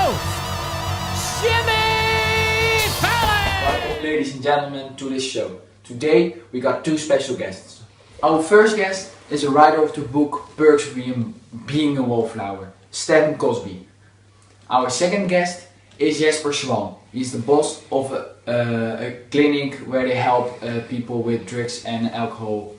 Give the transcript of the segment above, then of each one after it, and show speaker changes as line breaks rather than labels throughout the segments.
Welcome, ladies and gentlemen, to this show. Today we got two special guests. Our first guest is a writer of the book Perks of Being a Wallflower, Stephen Cosby. Our second guest is Jesper Swan. He's the boss of a clinic where they help people with drugs and alcohol.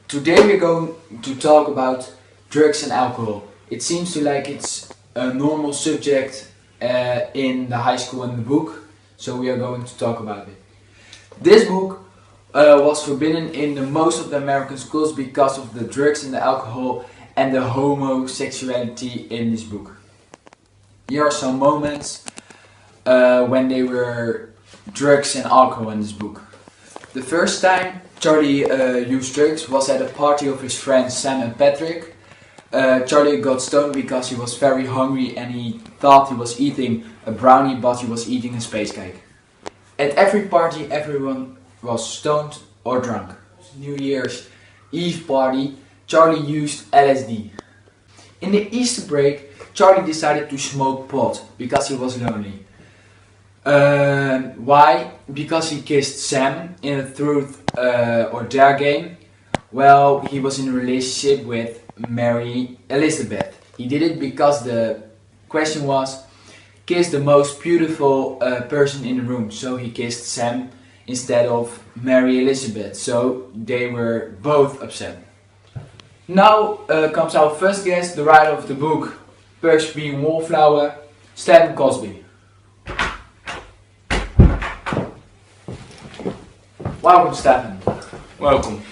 Today we're going to talk about drugs and alcohol. It seems to like it's a normal subject in the high school and the book, so we are going to talk about it. This book was forbidden in most of the American schools because of the drugs and the alcohol and the homosexuality in this book. Here are some moments when there were drugs and alcohol in this book. The first time Charlie used drugs was at a party of his friends Sam and Patrick. Charlie got stoned because he was very hungry and he thought he was eating a brownie, but he was eating a space cake. At every party everyone was stoned or drunk. New Year's Eve party, Charlie used LSD. In the Easter break, Charlie decided to smoke pot because he was lonely. Why? Because he kissed Sam in a truth or dare game. Well, he was in a relationship with Mary Elizabeth. He did it because the question was kiss the most beautiful person in the room. So he kissed Sam instead of Mary Elizabeth. So they were both upset. Now comes our first guest, the writer of the book Perks of Being a Wallflower, Stephen Cosby. Welcome, Stephen.
Welcome.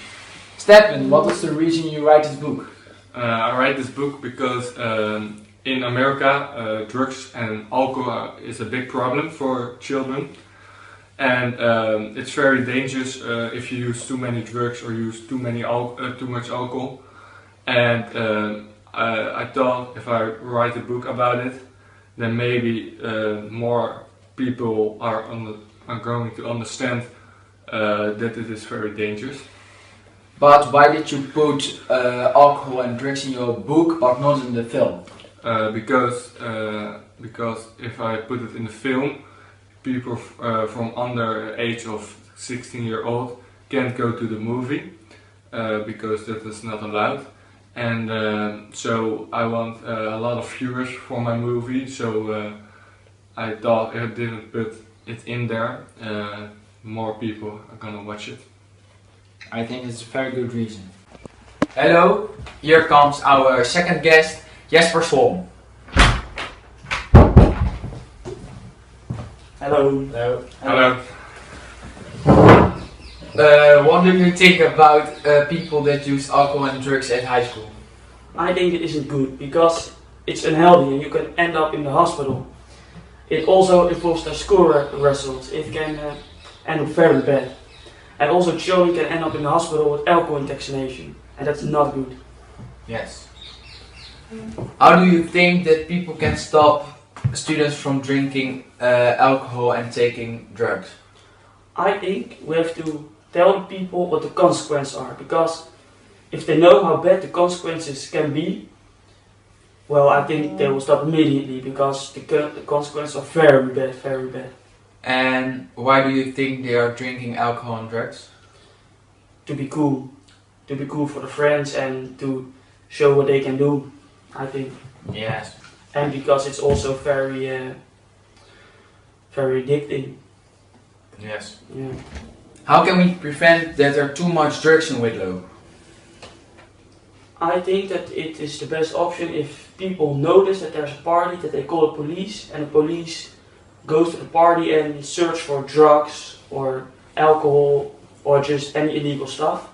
Stephen, what was the reason you write this book?
I write this book because in America drugs and alcohol is a big problem for children, and it's very dangerous if you use too many drugs or use too much alcohol. And I thought if I write a book about it, then maybe more people are going to understand that it is very dangerous.
But why did you put alcohol and drugs in your book but not in the film?
Because if I put it in the film, people from under age of 16-year-old can't go to the movie because that is not allowed. And so I want a lot of viewers for my movie, so I thought if I didn't put it in there, more people are gonna watch it.
I think it's a very good reason. Hello, here comes our second guest, Jesper Swan.
Hello.
Hello.
What do you think about people that use alcohol and drugs at high school?
I think it isn't good because it's unhealthy and you can end up in the hospital. It also involves their school results. It can end up very bad. And also children can end up in the hospital with alcohol intoxication, and that's not good.
Yes. How do you think that people can stop students from drinking alcohol and taking drugs?
I think we have to tell the people what the consequences are, because if they know how bad the consequences can be, well, I think they will stop immediately, because the consequences are very bad, very bad.
And why do you think they are drinking alcohol and drugs?
To be cool for the friends and to show what they can do, I think.
Yes.
And because it's also very addicting.
Yes.
Yeah.
How can we prevent that there are too much drugs in Whitlow?
I think that it is the best option if people notice that there's a party, that they call the police, and the police goes to the party and search for drugs or alcohol or just any illegal stuff.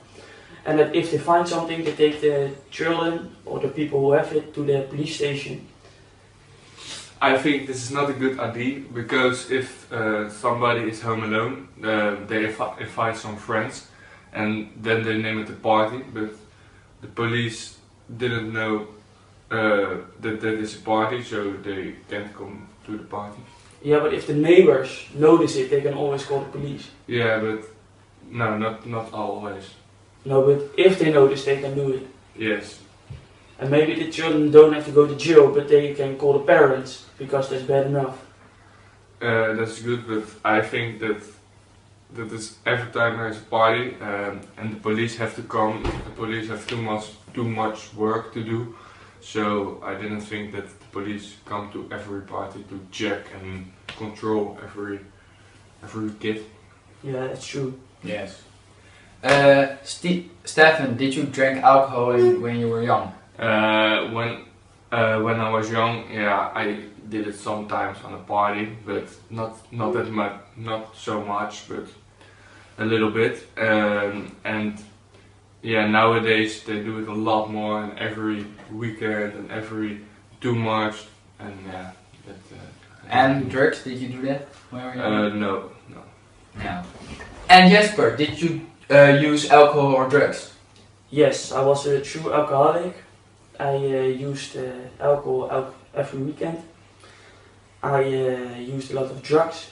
And that if they find something, they take the children or the people who have it to the police station.
I think this is not a good idea because if somebody is home alone, they invite some friends and then they name it a party, but the police didn't know that is a party, so they can't come to the party.
Yeah, but if the neighbors notice it, they can always call the police.
Yeah, but no, not always.
No, but if they notice, they can do it.
Yes.
And maybe the children don't have to go to jail, but they can call the parents, because that's bad enough.
That's good, but I think that is every time there's a party and the police have to come, the police have too much work to do. So I didn't think that the police come to every party to check and control every kid.
Yeah, that's true.
Yes. Stefan, did you drink alcohol when you were young?
When I was young, yeah, I did it sometimes on a party, but not that much, not so much, but a little bit. And yeah, nowadays they do it a lot more, and every weekend and every 2 months, and yeah.
And drugs, did you do that when you were young?
No.
No. And Jesper, did you use alcohol or drugs?
Yes, I was a true alcoholic. I used alcohol every weekend. I used a lot of drugs,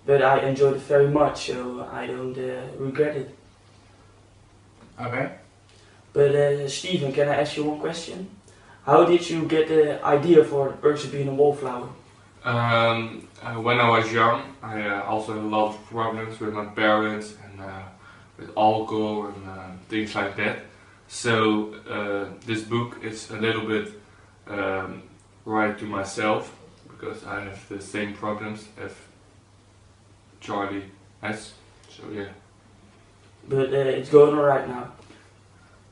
but I enjoyed it very much, so I don't regret it.
Okay.
But Steven, can I ask you one question? How did you get the idea for the person being a wallflower?
When I was young, I also had a lot of problems with my parents and with alcohol and things like that. So this book is a little bit right to myself, because I have the same problems as Charlie has. So yeah.
But it's going alright now.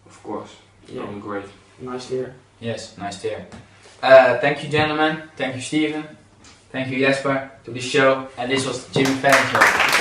Of course,
Yeah.
going great.
Nice to hear.
Yes, nice to hear. Thank you, gentlemen. Thank you, Steven. Thank you, Jesper, to the show. And this was the Jimmy Fallon Show.